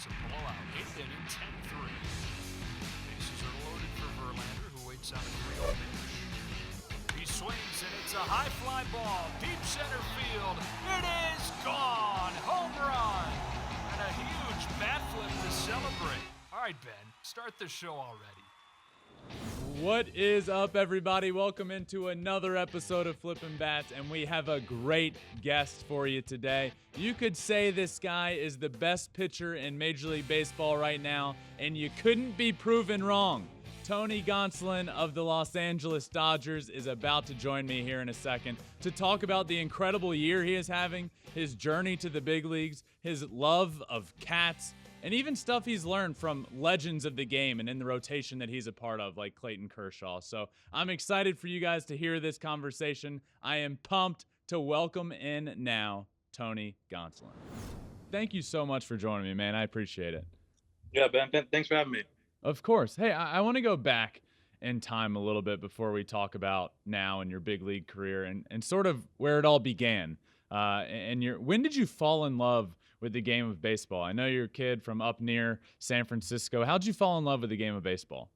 It's a blowout. 8th inning, 10-3. Bases are loaded for Verlander, who waits on a 3-0 pitch. He swings, and it's a high fly ball. Deep center field. It is gone. Home run. And a huge bat flip to celebrate. All right, Ben, start the show already. What is up, everybody? Welcome into another episode of Flippin Bats, and we have a great guest for you today. You could say this guy is the best pitcher in Major League Baseball right now, and you couldn't be proven wrong. Tony Gonsolin of the Los Angeles Dodgers is about to join me here in a second to talk about the incredible year he is having, his journey to the big leagues, his love of cats, and even stuff he's learned from legends of the game and in the rotation that he's a part of, like Clayton Kershaw. So I'm excited for you guys to hear this conversation. I am pumped to welcome in now Tony Gonsolin. Thank you so much for joining me, man. I appreciate it. Yeah, Ben, thanks for having me. Of course. Hey, I want to go back in time a little bit before we talk about now and your big league career and sort of where it all began. When did you fall in love with the game of baseball? I know you're a kid from up near San Francisco. How'd you fall in love with the game of baseball?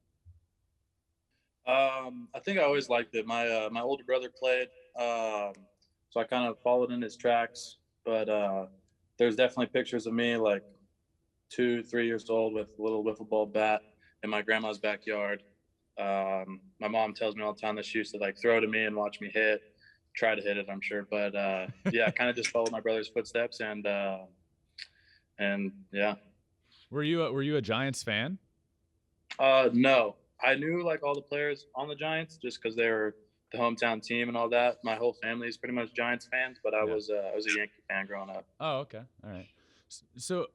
I think I always liked it. My older brother played, so I kind of followed in his tracks. But there's definitely pictures of me like 2-3 years old with a little wiffle ball bat in my grandma's backyard. My mom tells me all the time that she used to like throw to me and watch me try to hit it, I'm sure. But yeah, kind of just followed my brother's footsteps and yeah. Were you a Giants fan? No, I knew like all the players on the Giants just because they were the hometown team and all that. My whole family is pretty much Giants fans, but I was a Yankee fan growing up. Oh, okay, all right. So,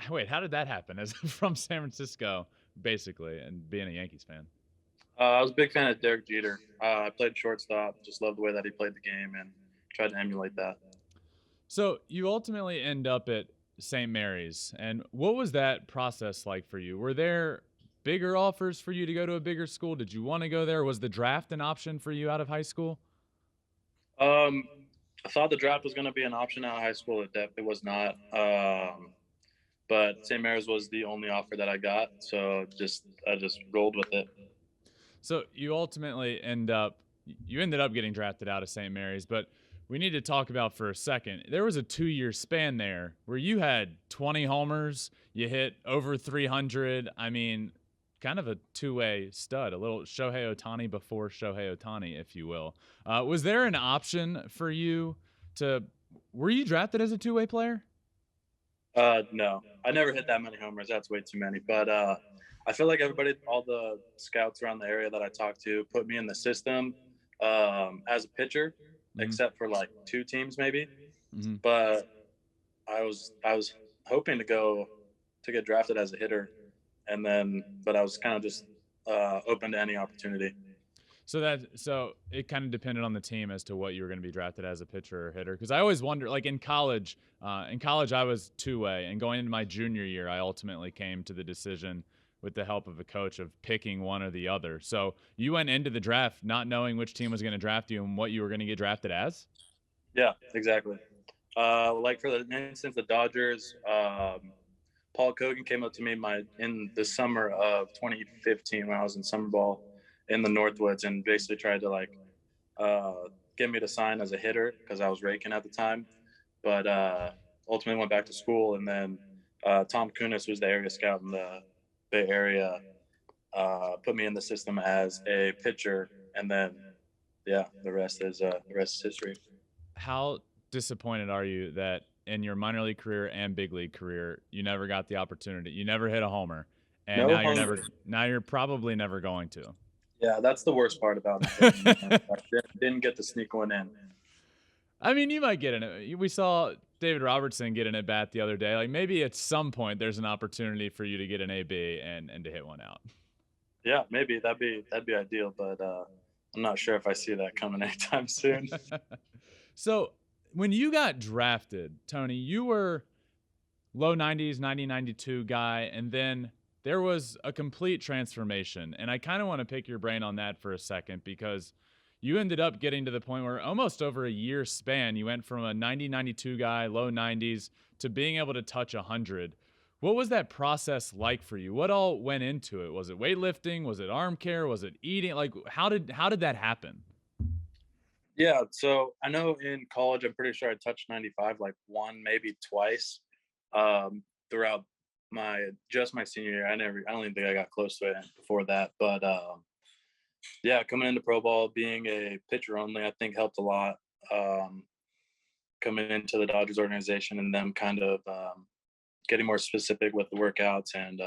wait, how did that happen? As from San Francisco, basically, and being a Yankees fan. I was a big fan of Derek Jeter. I played shortstop, just loved the way that he played the game and tried to emulate that. So you ultimately end up at St. Mary's. And what was that process like for you? Were there bigger offers for you to go to a bigger school? Did you want to go there? Was the draft an option for you out of high school? I thought the draft was going to be an option out of high school. It was not. But St. Mary's was the only offer that I got. So I just rolled with it. So you ultimately ended up getting drafted out of St. Mary's, but we need to talk about for a second. There was a 2-year span there where you had 20 homers, you hit over 300. I mean, kind of a two-way stud, a little Shohei Ohtani before Shohei Ohtani, if you will. Was there an option for you were you drafted as a two-way player? No, I never hit that many homers. That's way too many. But I feel like all the scouts around the area that I talked to put me in the system as a pitcher, except for like 2 teams maybe. Mm-hmm. But I was hoping to get drafted as a hitter, but I was kind of just open to any opportunity. So it kind of depended on the team as to what you were going to be drafted as a pitcher or hitter. Because I always wonder, like in college I was two-way, and going into my junior year, I ultimately came to the decision with the help of a coach of picking one or the other. So you went into the draft not knowing which team was going to draft you and what you were going to get drafted as? Yeah, exactly. Like for the instance, the Dodgers, Paul Kogan came up to me in the summer of 2015 when I was in summer ball in the Northwoods and basically tried to get me to sign as a hitter because I was raking at the time. But ultimately went back to school, and then Tom Kunis, who's the area scout in the Bay Area, put me in the system as a pitcher, and then the rest is history. How disappointed are you that in your minor league career and big league career you never got the opportunity? You never hit a homer, and now you're probably never going to. Yeah, that's the worst part about it. I didn't get to sneak one in. I mean, you might get in it. We saw David Robertson get an at bat the other day. Like maybe at some point there's an opportunity for you to get an AB and to hit one out. Yeah, maybe that'd be ideal, but I'm not sure if I see that coming anytime soon. So when you got drafted, Tony, you were low 90s, 90, 92 guy, and then there was a complete transformation. And I kind of want to pick your brain on that for a second, because you ended up getting to the point where almost over a year span, you went from a 90, 92 guy, low 90s, to being able to touch 100. What was that process like for you? What all went into it? Was it weightlifting? Was it arm care? Was it eating? Like, how did that happen? Yeah, so I know in college, I'm pretty sure I touched 95 like one, maybe twice, throughout my senior year. I don't even think I got close to it before that. But yeah, coming into pro ball, being a pitcher only, I think helped a lot. Coming into the Dodgers organization and them kind of getting more specific with the workouts and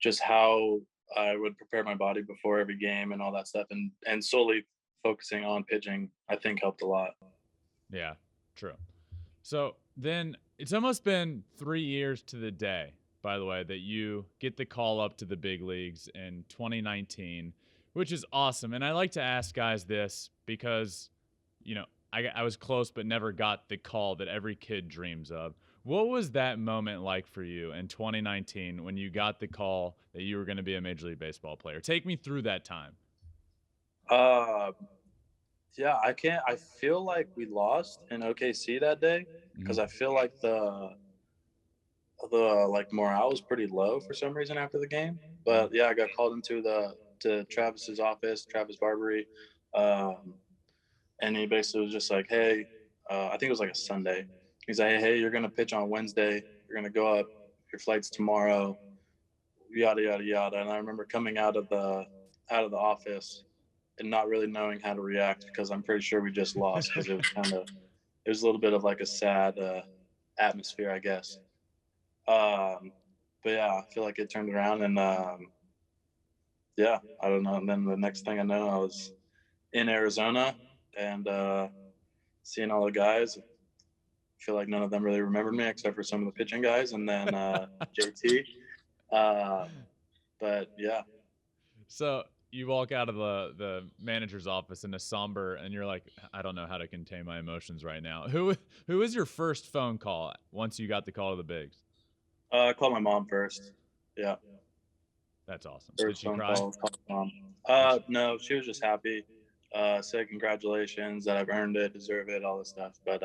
just how I would prepare my body before every game and all that stuff, and solely focusing on pitching, I think helped a lot. Yeah, true. So then it's almost been 3 years to the day, by the way, that you get the call up to the big leagues in 2019, which is awesome. And I like to ask guys this because, I was close but never got the call that every kid dreams of. What was that moment like for you in 2019 when you got the call that you were going to be a Major League Baseball player? Take me through that time. Uh, yeah, I feel like we lost in OKC that day because I feel like the like morale was pretty low for some reason after the game. But yeah, I got called into to Travis's office, Travis Barbary, and he basically was just like, "Hey, I think it was like a Sunday. He's like, hey, you're gonna pitch on Wednesday. You're gonna go up. Your flight's tomorrow. Yada yada yada." And I remember coming out of the office and not really knowing how to react because I'm pretty sure we just lost because it was a little bit of like a sad atmosphere, I guess. But yeah, I feel like it turned around and yeah, I don't know. And then the next thing I know, I was in Arizona and seeing all the guys. I feel like none of them really remembered me except for some of the pitching guys and then JT. But yeah. So you walk out of the manager's office in a somber, and you're like, I don't know how to contain my emotions right now. Who was your first phone call once you got the call to the bigs? I called my mom first. Yeah. That's awesome. First Did she phone cry? call, called my mom. No, she was just happy. Said congratulations that I've earned it, deserve it, all this stuff. But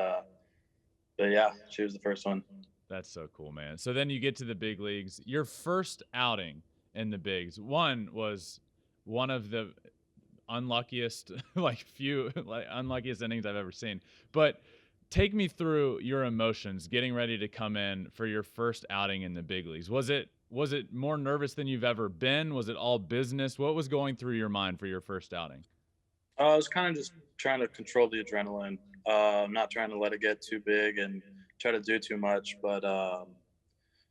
yeah, she was the first one. That's so cool, man. So then you get to the big leagues. Your first outing in the bigs, was one of the unluckiest, unluckiest innings I've ever seen. But take me through your emotions getting ready to come in for your first outing in the big leagues. Was it more nervous than you've ever been? Was it all business? What was going through your mind for your first outing? I was kind of just trying to control the adrenaline, not trying to let it get too big and try to do too much. But I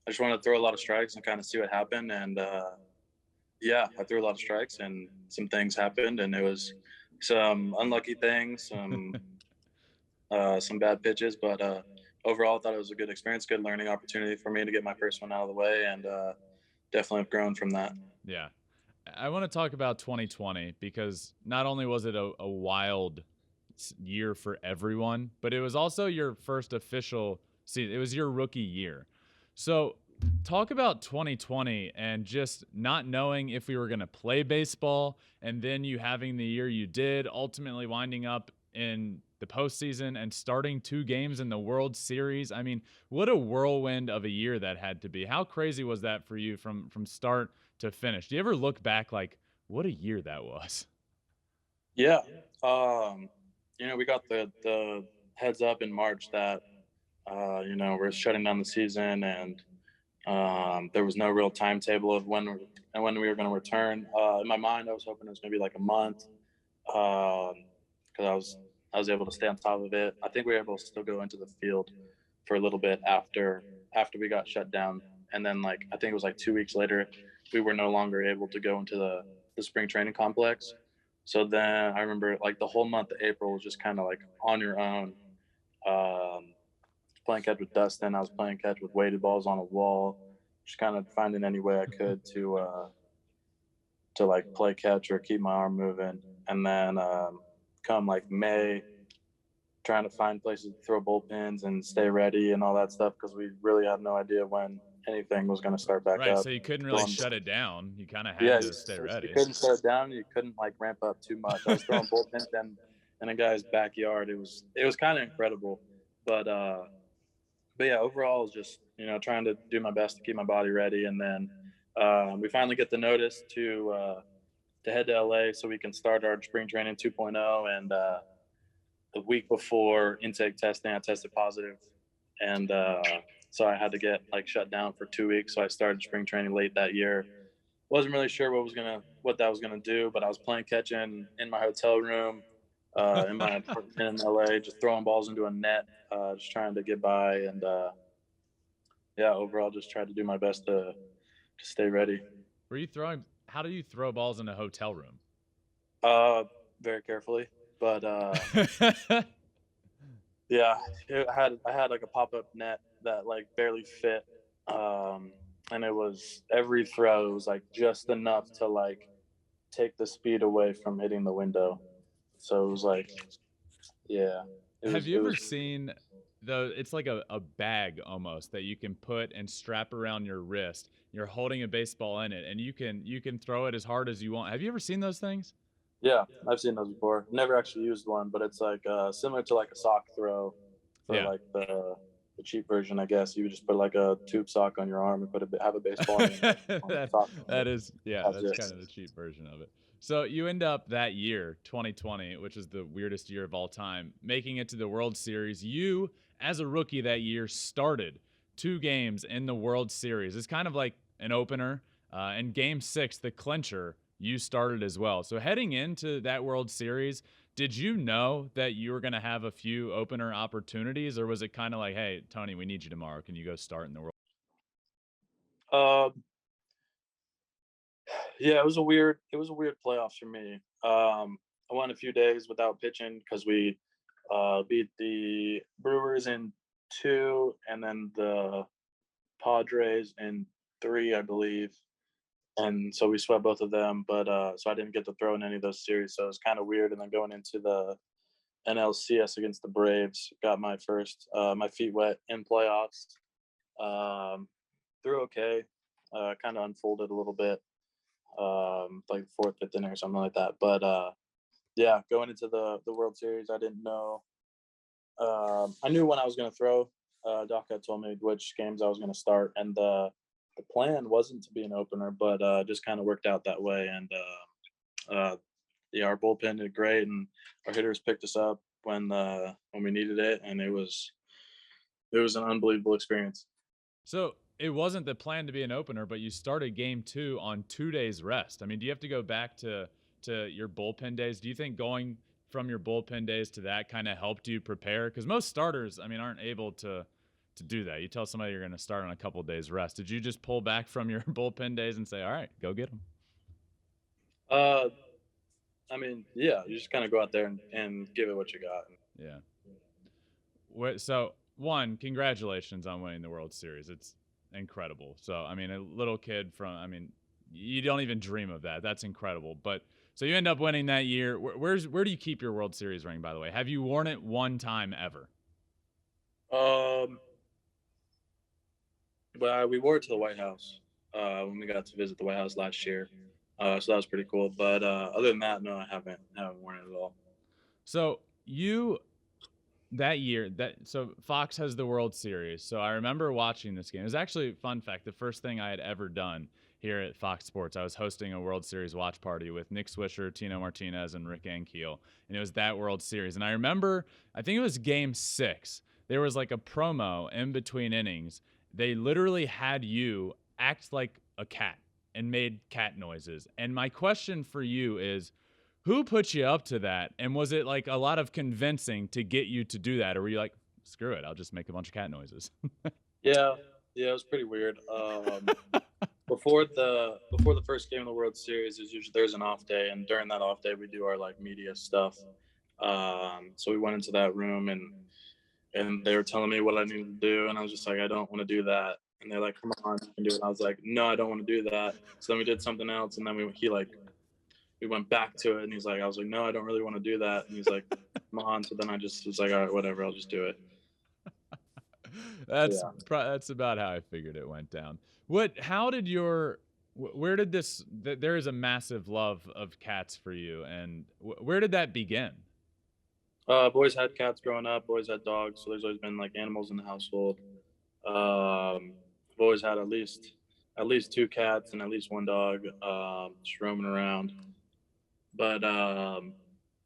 just wanted to throw a lot of strikes and kind of see what happened. And yeah, I threw a lot of strikes and some things happened. And it was some unlucky things, some bad pitches. But overall, I thought it was a good experience, good learning opportunity for me to get my first one out of the way. And definitely have grown from that. Yeah. I want to talk about 2020 because not only was it a wild year for everyone, but it was also your first official season. It was your rookie year. So talk about 2020 and just not knowing if we were going to play baseball, and then you having the year you did, ultimately winding up in the postseason and starting 2 games in the World Series. I mean, what a whirlwind of a year that had to be. How crazy was that for you from start to finish? Do you ever look back like, what a year that was? Yeah. We got the heads up in March that, we're shutting down the season and there was no real timetable of when we were going to return. In my mind, I was hoping it was going to be like a month because I was able to stay on top of it. I think we were able to still go into the field for a little bit after we got shut down. And then I think it was 2 weeks later, we were no longer able to go into the spring training complex. So then I remember the whole month of April was just kind of on your own. Playing catch with Dustin. I was playing catch with weighted balls on a wall, just kind of finding any way I could to play catch or keep my arm moving. And then come May, trying to find places to throw bullpens and stay ready and all that stuff because we really had no idea when anything was going to start back up. Right, so you couldn't really shut it down. You kind of had to stay ready. You couldn't shut it down. You couldn't ramp up too much. I was throwing bullpens in a guy's backyard. It was kind of incredible, but but yeah, overall, just trying to do my best to keep my body ready, and then we finally get the notice to head to LA so we can start our spring training 2.0. And the week before intake testing, I tested positive, and so I had to get shut down for 2 weeks. So I started spring training late that year. Wasn't really sure what that was gonna do, but I was playing catch in my hotel room, in my apartment in LA, just throwing balls into a net, just trying to get by, and yeah, overall, just tried to do my best to stay ready. Were you throwing? How do you throw balls in a hotel room? Uh, Very carefully, but yeah, I had like a pop up net that barely fit, and it was every throw was just enough to take the speed away from hitting the window. So it was yeah, Have you it ever was seen it's like a bag almost that you can put and strap around your wrist. You're holding a baseball in it and you can throw it as hard as you want. Have you ever seen those things? Yeah, I've seen those before. Never actually used one, but it's similar to a sock throw for Yeah. the cheap version, I guess. You would just put a tube sock on your arm and have a baseball in it, sock on That it. is, yeah, That's that's it. kind of the cheap version of it. So you end up that year, 2020, which is the weirdest year of all time, making it to the World Series. You, as a rookie that year, started 2 games in the World Series. It's kind of like an opener. And Game 6, the clincher, you started as well. So heading into that World Series, did you know that you were going to have a few opener opportunities, or was it kind of like, hey, Tony, we need you tomorrow. Can you go start in the World? Um, yeah, it was a weird playoffs for me. I went a few days without pitching because we beat the Brewers in 2, and then the Padres in 3, I believe. And so we swept both of them, but so I didn't get to throw in any of those series. So it was kind of weird. And then going into the NLCS against the Braves, got my feet wet in playoffs. Threw okay, kind of unfolded a little bit, like fourth, fifth inning or something like that. But yeah, going into the World Series, I didn't know. I knew when I was going to throw. Doc had told me which games I was going to start, and the plan wasn't to be an opener, but just kind of worked out that way. And yeah, our bullpen did great, and our hitters picked us up when we needed it, and it was an unbelievable experience. So it wasn't the plan to be an opener, but you started Game 2 on 2 days rest. I mean, do you have to go back to your bullpen days? Do you think going from your bullpen days to that kind of helped you prepare? Because most starters, I mean, aren't able to do that. You tell somebody you're going to start on a couple days rest. Did you just pull back from your bullpen days and say, all right, go get them? Uh, I mean, yeah, you just kind of go out there and give it what you got. Yeah. So, one, congratulations on winning the World Series. It's incredible. So, I mean, a little kid I mean, you don't even dream of that. That's incredible. But so you end up winning that year. Where do you keep your World Series ring, by the way? Have you worn it one time ever? But we wore it to the White House when we got to visit the White House last year. So that was pretty cool. But other than that, no, I haven't worn it at all. So you that year so Fox has the World Series. So I remember watching this game. It was actually a fun fact. The first thing I had ever done here at Fox Sports, I was hosting a World Series watch party with Nick Swisher, Tino Martinez, and Rick Ankiel, and it was that World Series. And I remember, I think it was Game 6. There was like a promo in between innings. They literally had you act like a cat and made cat noises. And my question for you is, who put you up to that? And was it like a lot of convincing to get you to do that? Or were you like, screw it, I'll just make a bunch of cat noises? Yeah, yeah, it was pretty weird. Before the first game of the World Series, there's an off day, and during that off day, we do our media stuff. So we went into that room, and they were telling me what I needed to do, and I was just like, I don't want to do that. And they're like, come on, you can do it. And I was like, no, I don't want to do that. So then we did something else, and then we went back to it, and I was like, no, I don't really want to do that. And he's like, come on. So then I just was like, all right, whatever, I'll just do it. That's about how I figured it went down. Where did there is a massive love of cats for you, and where did that begin? Boys had cats growing up, boys had dogs, so there's always been animals in the household. I've always had at least two cats and at least one dog, just roaming around. But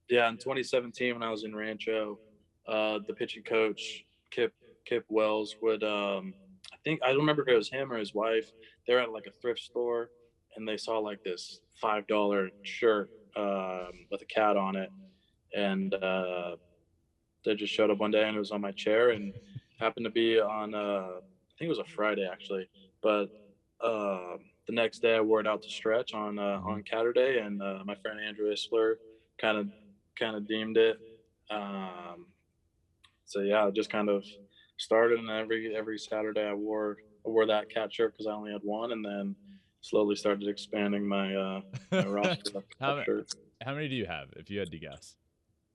yeah, in 2017 when I was in Rancho, the pitching coach Kip Wells would I don't remember if it was him or his wife. They were at like a thrift store and they saw like this $5 shirt with a cat on it, and they just showed up one day and it was on my chair and happened to be on I think it was a Friday actually, but the next day I wore it out to stretch on Catterday, and my friend Andrew Isler kind of deemed it. Um, so yeah, just kind of started, and every Saturday I wore that cat shirt because I only had one, and then slowly started expanding my roster of cat how, shirts. how many do you have, if you had to guess?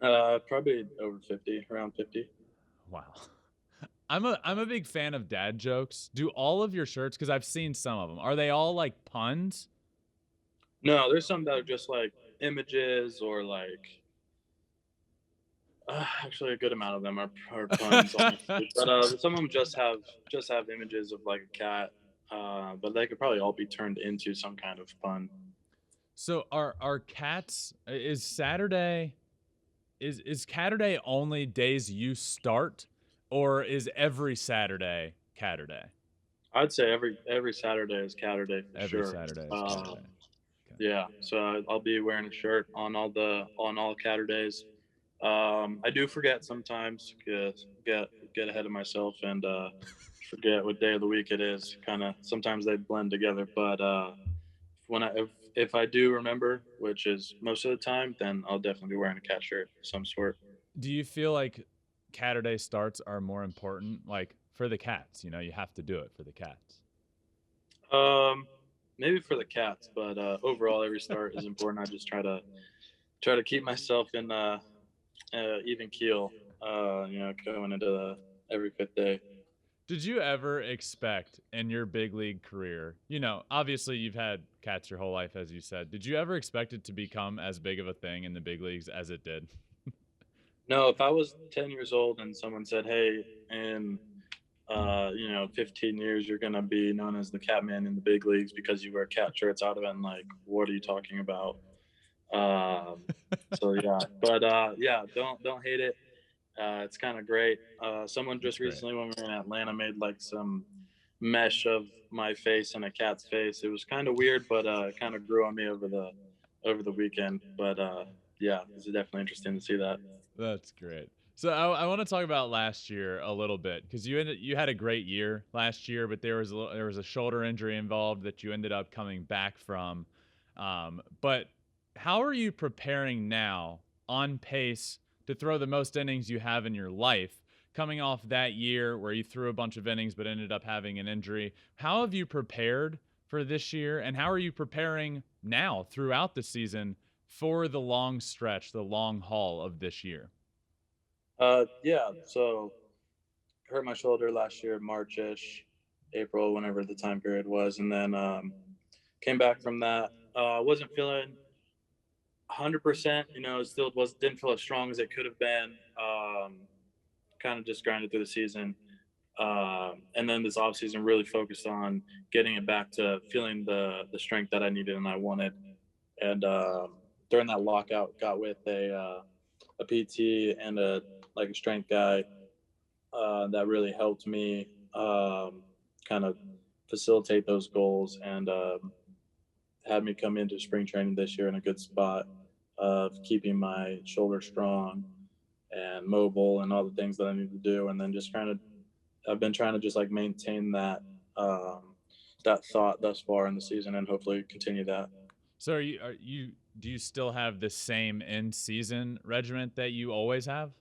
Probably over 50, around 50. Wow. I'm a big fan of dad jokes. Do all of your shirts, because I've seen some of them, are they all like puns? No, there's some that are just like images or like actually a good amount of them are puns, honestly. But some of them just have images of like a cat. But they could probably all be turned into some kind of pun. So are cats, is Saturday, is Catterday only days you start, or is every Saturday Catterday? I'd say every Saturday is Catterday for Every sure. Saturday is Catterday. Okay. Yeah, so I'll be wearing a shirt on all Catterdays. I do forget sometimes, get ahead of myself and forget what day of the week it is. Kind of sometimes they blend together, but when if I do remember, which is most of the time, then I'll definitely be wearing a cat shirt of some sort. Do you feel like Catterday starts are more important, like for the cats? You know, you have to do it for the cats. Maybe for the cats, but overall, every start is important. I just try to keep myself in even keel. Going into every fifth day. Did you ever expect in your big league career, you know, obviously you've had cats your whole life, as you said. Did you ever expect it to become as big of a thing in the big leagues as it did? No, if I was 10 years old and someone said, "Hey, in 15 years, you're gonna be known as the cat man in the big leagues because you wear cat shirts," I'd have been like, "What are you talking about?" Um, so yeah, but yeah, don't hate it. It's kind of great. Someone just recently, when we were in Atlanta, made like some mesh of my face and a cat's face. It was kind of weird, but it kind of grew on me over the weekend. But yeah, it's definitely interesting to see that. That's great. So I want to talk about last year a little bit, because you had a great year last year, but there was a shoulder injury involved that you ended up coming back from. But how are you preparing now, on pace to throw the most innings you have in your life, coming off that year where you threw a bunch of innings but ended up having an injury? How have you prepared for this year, and how are you preparing now throughout the season for the long stretch, the long haul of this year? Yeah, so hurt my shoulder last year, March-ish, April, whenever the time period was, and then came back from that. Wasn't feeling 100%. Still didn't feel as strong as it could have been. Kind of just grinded through the season. And then this offseason really focused on getting it back to feeling the strength that I needed and I wanted. And during that lockout, got with a PT and a strength guy that really helped me kind of facilitate those goals, and had me come into spring training this year in a good spot of keeping my shoulder strong and mobile and all the things that I need to do. And then just I've been trying to just maintain that that thought thus far in the season, and hopefully continue that. So do you still have the same in season regiment that you always have?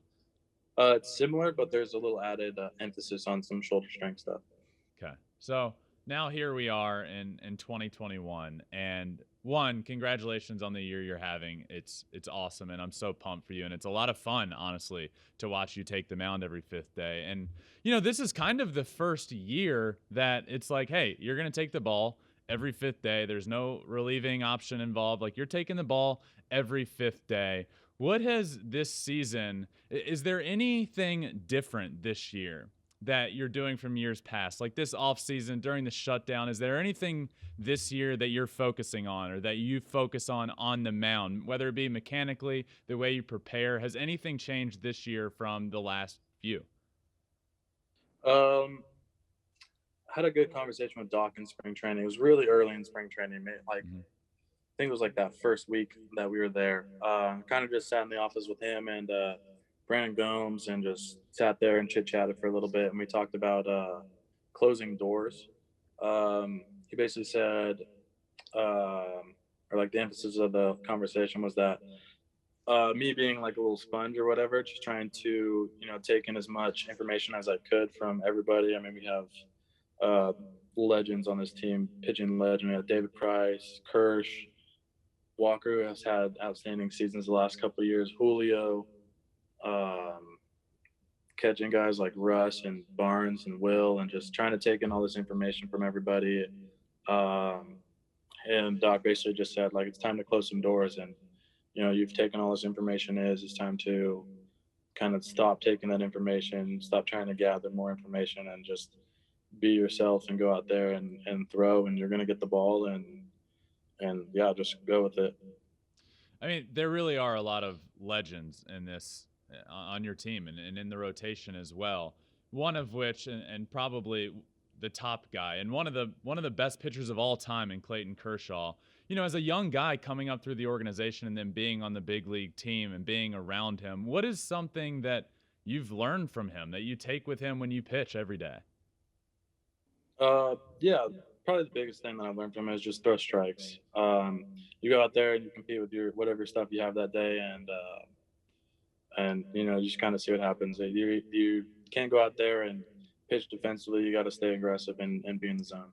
It's similar, but there's a little added emphasis on some shoulder strength stuff. Okay. So now here we are in 2021, and one, congratulations on the year you're having. It's awesome, and I'm so pumped for you, and it's a lot of fun, honestly, to watch you take the mound every fifth day. And this is kind of the first year that it's like, hey, you're gonna take the ball every fifth day. There's no relieving option involved. Like, you're taking the ball every fifth day. What has this season, is there anything different this year that you're doing from years past? Like this off season during the shutdown, is there anything this year that you're focusing on or that you focus on the mound, whether it be mechanically, the way you prepare? Has anything changed this year from the last few? Um, I had a good conversation with Doc in spring training. It was really early in spring training, like Mhm. I think it was like that first week that we were there. Kind of just sat in the office with him and Brandon Gomes and just sat there and chit chatted for a little bit. And we talked about closing doors. He basically said, or like the emphasis of the conversation was that me being like a little sponge or whatever, just trying to, take in as much information as I could from everybody. I mean, we have uh, legends on this team, pitching legend. We have David Price, Kirsch, Walker, who has had outstanding seasons the last couple of years, Julio, um, catching guys like Russ and Barnes and Will, and just trying to take in all this information from everybody. Um, and Doc basically just said, like, it's time to close some doors. And, you've taken all this information it's time to kind of stop taking that information, stop trying to gather more information, and just be yourself and go out there and throw, and you're going to get the ball. And yeah, just go with it. I mean, there really are a lot of legends in this on your team and in the rotation as well. One of which, and probably the top guy, and one of the best pitchers of all time in Clayton Kershaw. You know, as a young guy coming up through the organization and then being on the big league team and being around him, what is something that you've learned from him that you take with him when you pitch every day? Yeah, probably the biggest thing that I've learned from it is just throw strikes. You go out there and you compete with your whatever stuff you have that day, and you just kind of see what happens. You can't go out there and pitch defensively. You got to stay aggressive and be in the zone.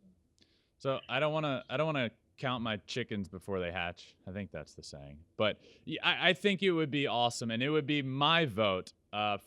So I don't want to count my chickens before they hatch. I think that's the saying. But yeah, I think it would be awesome, and it would be my vote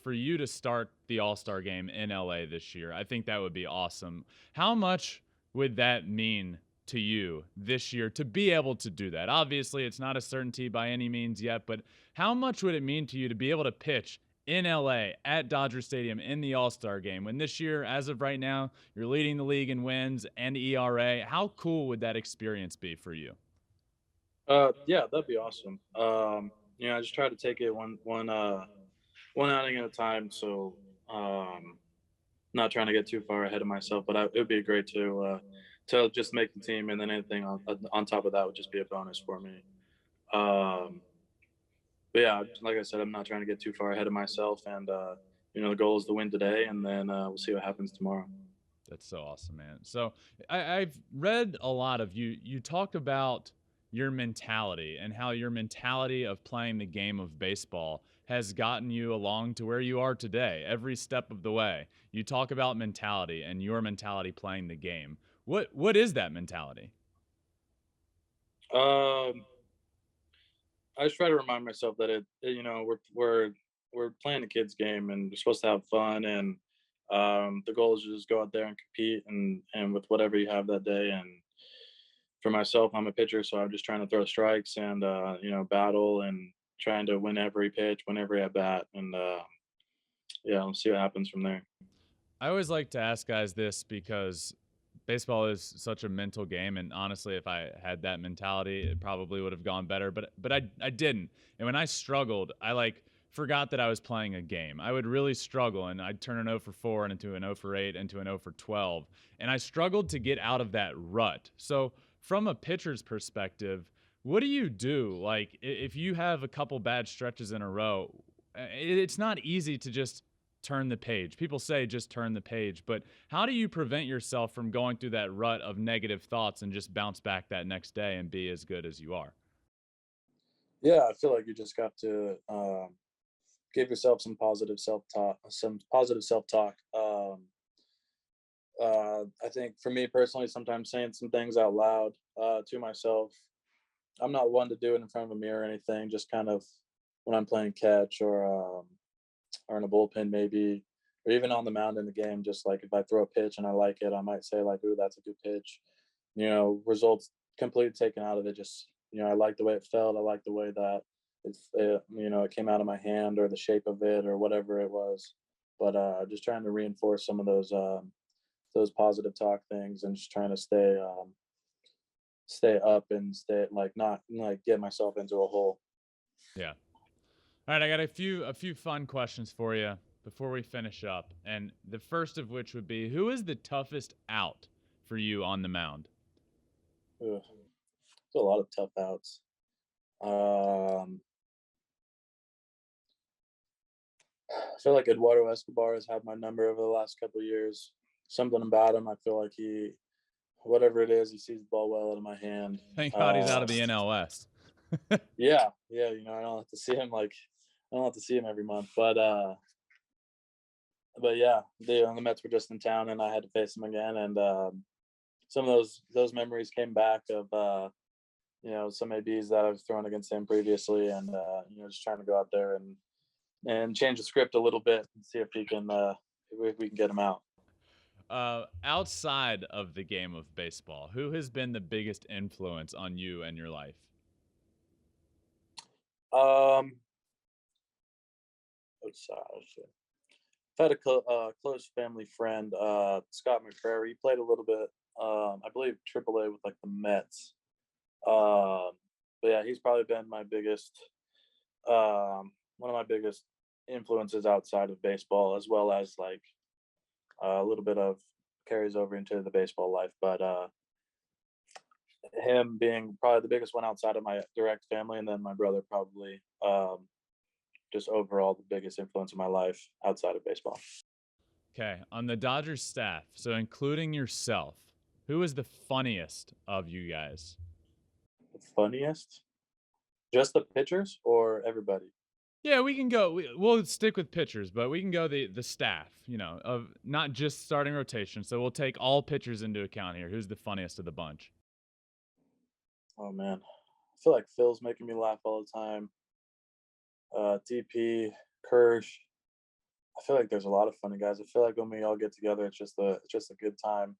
for you to start the All Star game in LA this year. I think that would be awesome. How much would that mean to you this year to be able to do that? Obviously, it's not a certainty by any means yet, but how much would it mean to you to be able to pitch in LA at Dodger Stadium in the All Star game when this year, as of right now, you're leading the league in wins and ERA? How cool would that experience be for you? Yeah, that'd be awesome. I just try to take it one outing at a time. So not trying to get too far ahead of myself, but it would be great to just make the team, and then anything on top of that would just be a bonus for me. Um, but yeah, like I said, I'm not trying to get too far ahead of myself, and the goal is to win today, and then we'll see what happens tomorrow. That's so awesome, man. So I've read a lot of you. You talked about your mentality and how your mentality of playing the game of baseball has gotten you along to where you are today, every step of the way. You talk about mentality and your mentality playing the game. What is that mentality? Um, I just try to remind myself that we're playing a kids game, and we're supposed to have fun, and the goal is to just go out there and compete, and with whatever you have that day. And for myself, I'm a pitcher, so I'm just trying to throw strikes and battle and trying to win every pitch, win every at bat, and yeah, we'll see what happens from there. I always like to ask guys this because baseball is such a mental game, and honestly, if I had that mentality, it probably would have gone better. But I didn't, and when I struggled, I like forgot that I was playing a game. I would really struggle, and I'd turn an 0 for 4 into an 0 for 8 into an 0 for 12, and I struggled to get out of that rut. So from a pitcher's perspective, what do you do? Like if you have a couple bad stretches in a row, it's not easy to just turn the page. People say just turn the page, but how do you prevent yourself from going through that rut of negative thoughts and just bounce back that next day and be as good as you are? Yeah, I feel like you just got to give yourself some positive self talk. I think for me personally, sometimes saying some things out loud to myself. I'm not one to do it in front of a mirror or anything. Just kind of when I'm playing catch or in a bullpen maybe, or even on the mound in the game. Just like if I throw a pitch and I like it, I might say like, "Ooh, that's a good pitch." Results completely taken out of it. Just I like the way it felt. I like the way that it came out of my hand or the shape of it or whatever it was. but just trying to reinforce some of those positive talk things, and just trying to stay up and stay like not like get myself into a hole. Yeah. All right, I got a few fun questions for you before we finish up. And the first of which would be, who is the toughest out for you on the mound? Ugh, there's a lot of tough outs. Um, I feel like Eduardo Escobar has had my number over the last couple of years. Something about him, I feel like whatever it is, he sees the ball well out of my hand. Thank God he's out of the NL West. Yeah, I don't have to see him every month, but yeah, the Mets were just in town, and I had to face them again, and some of those memories came back of some ABs that I've thrown against him previously, and just trying to go out there and change the script a little bit and see if we can get him out. Outside of the game of baseball, who has been the biggest influence on you and your life? Outside, I've had a close family friend, Scott McCrary. He played a little bit, I believe, AAA with like the Mets. But yeah, he's probably been my biggest, one of my biggest influences outside of baseball, as well as like a little bit of carries over into the baseball life. But him being probably the biggest one outside of my direct family, and then my brother probably just overall the biggest influence in my life outside of baseball. Okay, on the Dodgers staff, so including yourself, who is the funniest of you guys? The funniest? Just the pitchers or everybody? Yeah, we can go. We'll stick with pitchers, but we can go the staff. Of not just starting rotation. So we'll take all pitchers into account here. Who's the funniest of the bunch? Oh man, I feel like Phil's making me laugh all the time. DP, Kirsch. I feel like there's a lot of funny guys. I feel like when we all get together, it's just a good time.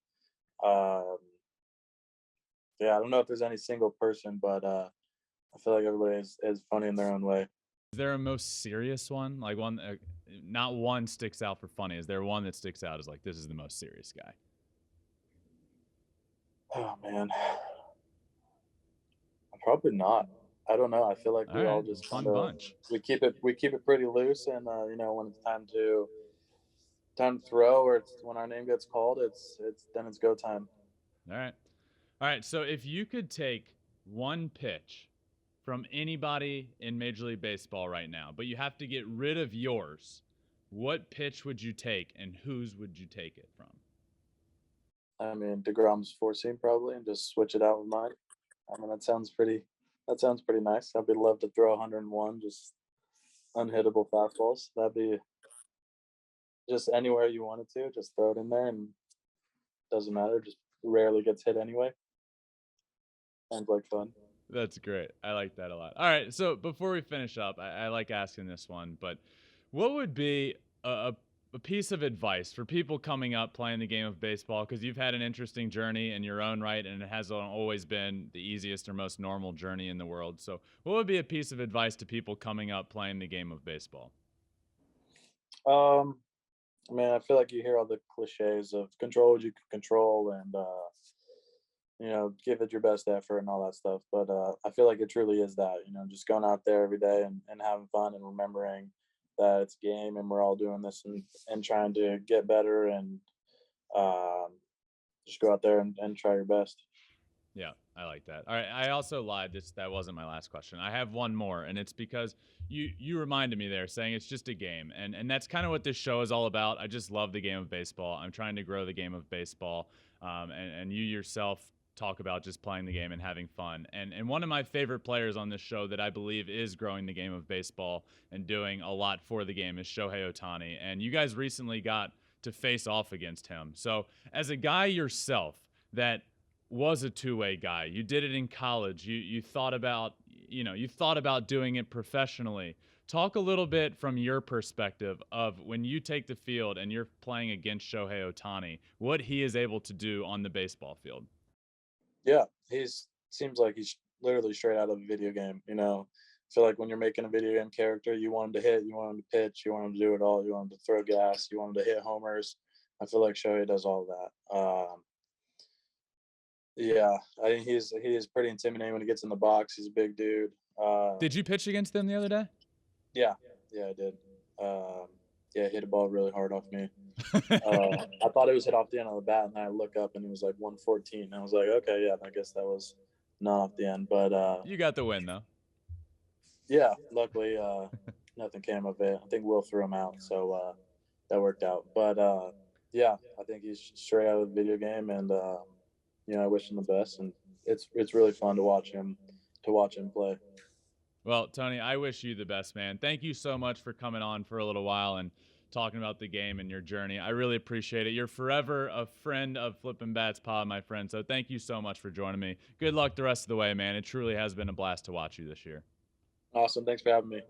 Yeah, I don't know if there's any single person, but I feel like everybody is funny in their own way. Is there a most serious one? Like one, not one sticks out for funny. Is there one that sticks out as like, this is the most serious guy? Oh man, probably not. I don't know. I feel like we all just fun kinda, bunch. we keep it pretty loose, and when it's time to throw, or it's when our name gets called, it's go time. All right. So if you could take one pitch from anybody in Major League Baseball right now, but you have to get rid of yours, what pitch would you take, and whose would you take it from? I mean, DeGrom's four seam probably, and just switch it out with mine. I mean, that sounds pretty nice. I'd love to throw 101, just unhittable fastballs. That'd be just anywhere you wanted to, just throw it in there, and doesn't matter. Just rarely gets hit anyway. Sounds like fun. That's great. I like that a lot. All right. So before we finish up, I like asking this one, but what would be a piece of advice for people coming up playing the game of baseball? Because you've had an interesting journey in your own right, and it hasn't always been the easiest or most normal journey in the world. So what would be a piece of advice to people coming up playing the game of baseball? I mean, I feel like you hear all the cliches of control what you can control, and give it your best effort and all that stuff. But I feel like it truly is that, just going out there every day and having fun, and remembering that it's a game, and we're all doing this and trying to get better, and just go out there and try your best. Yeah, I like that. All right, I also lied. That wasn't my last question. I have one more, and it's because you reminded me there, saying it's just a game, and that's kind of what this show is all about. I just love the game of baseball. I'm trying to grow the game of baseball, and you yourself talk about just playing the game and having fun. And one of my favorite players on this show that I believe is growing the game of baseball and doing a lot for the game is Shohei Ohtani. And you guys recently got to face off against him. So as a guy yourself that was a two-way guy, you did it in college, you thought about doing it professionally. Talk a little bit from your perspective of when you take the field and you're playing against Shohei Ohtani, what he is able to do on the baseball field. Yeah, seems like he's literally straight out of a video game. feel like when you're making a video game character, you want him to hit, you want him to pitch, you want him to do it all, you want him to throw gas, you want him to hit homers. I feel like Shohei does all of that. Yeah, I think he is pretty intimidating when he gets in the box. He's a big dude. Did you pitch against them the other day? Yeah, I did. Yeah, he hit a ball really hard off me. I thought it was hit off the end of the bat, and I look up and it was like 114. I was like, okay, yeah, I guess that was not off the end, but you got the win though. Yeah, luckily nothing came of it. I think Will threw him out, so that worked out. But yeah, I think he's straight out of the video game, and I wish him the best. And it's really fun to watch him play. Well, Tony, I wish you the best, man. Thank you so much for coming on for a little while and talking about the game and your journey. I really appreciate it. You're forever a friend of Flippin' Bats Pod, my friend. So thank you so much for joining me. Good luck the rest of the way, man. It truly has been a blast to watch you this year. Awesome. Thanks for having me.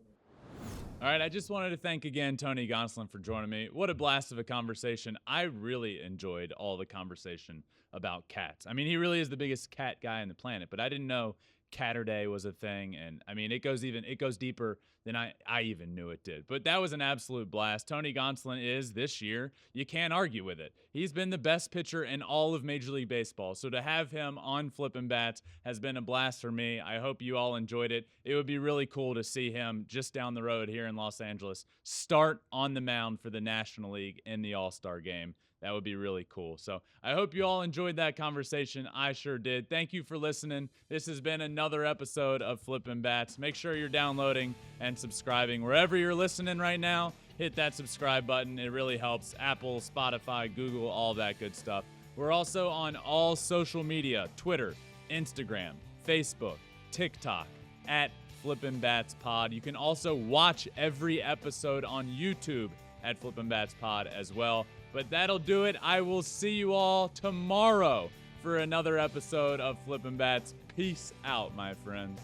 All right, I just wanted to thank again Tony Gonsolin for joining me. What a blast of a conversation. I really enjoyed all the conversation about cats. I mean, he really is the biggest cat guy on the planet, but I didn't know Catterday was a thing, and I mean, it goes deeper than I even knew it did. But that was an absolute blast. Tony Gonsolin is, this year, you can't argue with it. He's been the best pitcher in all of Major League Baseball. So to have him on Flippin' Bats has been a blast for me. I hope you all enjoyed it. It would be really cool to see him just down the road here in Los Angeles start on the mound for the National League in the All-Star game. That would be really cool. So I hope you all enjoyed that conversation. I sure did. Thank you for listening. This has been another episode of Flippin' Bats. Make sure you're downloading and subscribing wherever you're listening right now. Hit that subscribe button. It really helps. Apple, Spotify, Google, all that good stuff. We're also on all social media: Twitter, Instagram, Facebook, TikTok, at Flippin' Bats Pod. You can also watch every episode on YouTube at Flippin' Bats Pod as well. But that'll do it. I will see you all tomorrow for another episode of Flippin' Bats. Peace out, my friends.